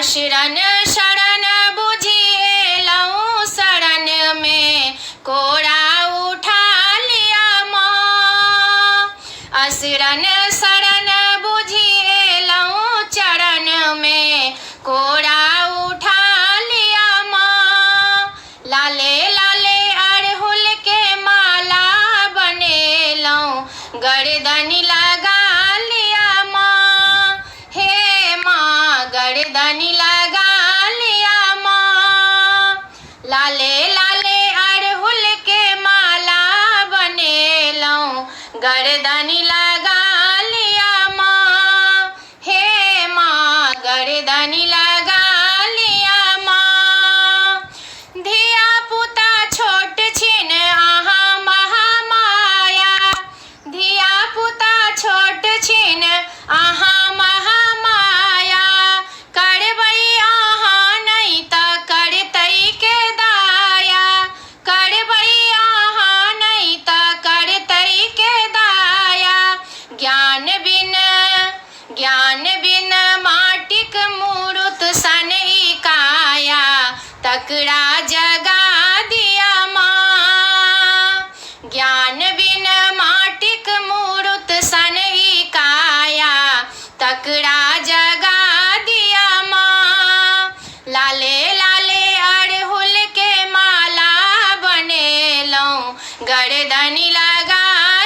असुरन शरण बुझिएलहुँ शरण में कोड़ा उठा लिया माँ। असुरन शरण बुझिएलहुँ चरण में कोड़ा उठा लिया माँ। लाले लाले अड़हुल के माला बनेलहुँ गर्दन लगा लिया माँ। हे माँ गर्दन लगा लिया माँ। लाले लाले अड़हुल के माला बनेलहुँ गर्दन लगा लिया माँ। हे माँ गर्दन लगा लिया माँ। धिया पुता छोट छिन अहाँ महामाया। धिया पुता छोट छिन अहाँ महामाया। करबै अहाँ नहीं तऽ करतै के दाया। करबै अहाँ नहीं तऽ करतै के दाया। ज्ञान बिन माटिक मूरत सन ई काया। तकरा जगा दिया माँ। ज्ञान बिन माटिक मूरत सन ई काया। तकरा जगा दिया माँ। लाले लाले अड़हुल के माला बनेलहुँ गर्दन लगा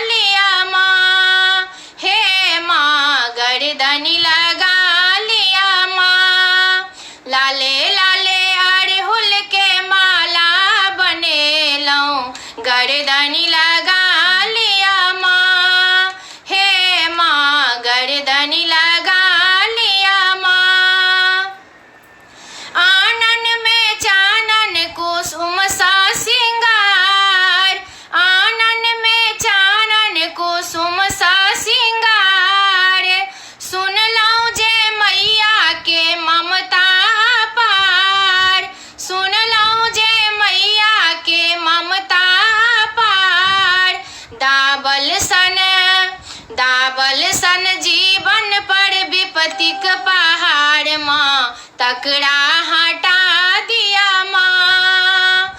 लिया माँ। हे माँ गर्दन लगा लिया माँ। लाले लाले अड़हुल के माला बनेलहुँ गर्दन लगा लिया माँ। हे माँ गर्दन लगा लिया माँ। आनन में चानन कुसुम सा सिंगार। आनन में चानन कुसुम सा सिंगार। सुनलहुँ जे मैया के ममता पार। सुनलहुँ जे मैया के ममता पार। दाबल सन जीवन पर विपत्तिक पहाड़ माँ। तकरा हटा दिया माँ।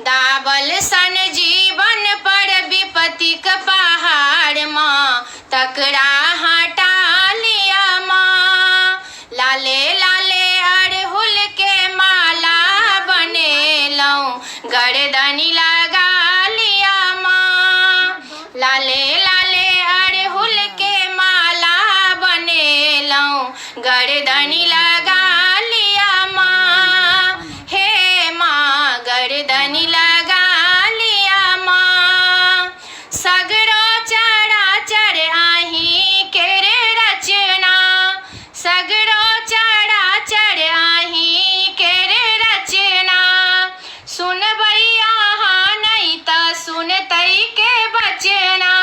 दाबल सन जीवन पर विपत्तिक पहाड़ माँ। तकरा हटा लिया माँ। लाले लाले अड़हुल के माला बनेलहुँ गर्दन लगा लिया माँ। लाले लाले अड़हुल के माला बनेलहुँ गर्दन लगा लिया माँ। हे माँ गर्दन लगा लिया माँ। सगरो चराचर अहीं केरे रचना। सगरो चराचर अहीं केरे रचना। सुनबै अहाँ नहीं तऽ सुनतै के बचना।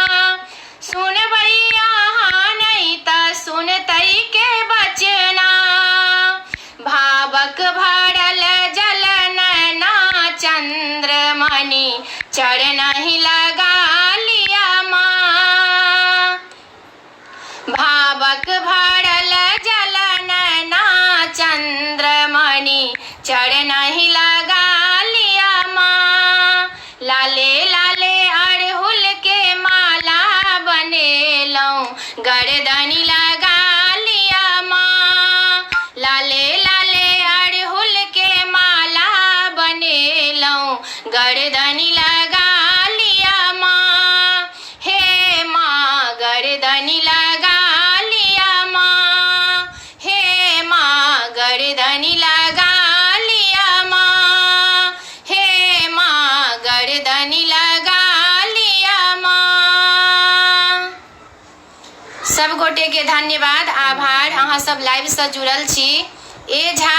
सुनबै अहाँ नहीं तऽ सुनतै के बचना। भावक भरल जल नैना चंद्रमणि चरण ही लगा लिया माँ। भावक भरल जल नैना चंद्रमणि चरण ही लगा लिया माँ। लाले लाले अड़हुल के माला बनेलहुँ गर्दन लगा लिया माँ। लाले लाले अड़हुल के माला बनेलहुँ गर्दन लगा लिया माँ। हे माँ गर्दन लगा लिया माँ। हे माँ गर्दन लगा लिया माँ। हे माँ गर्दन लगा लिया माँ। सब गोटे के धन्यवाद आभार। अहाँ सब लाइव से जुड़ल छी। ए झा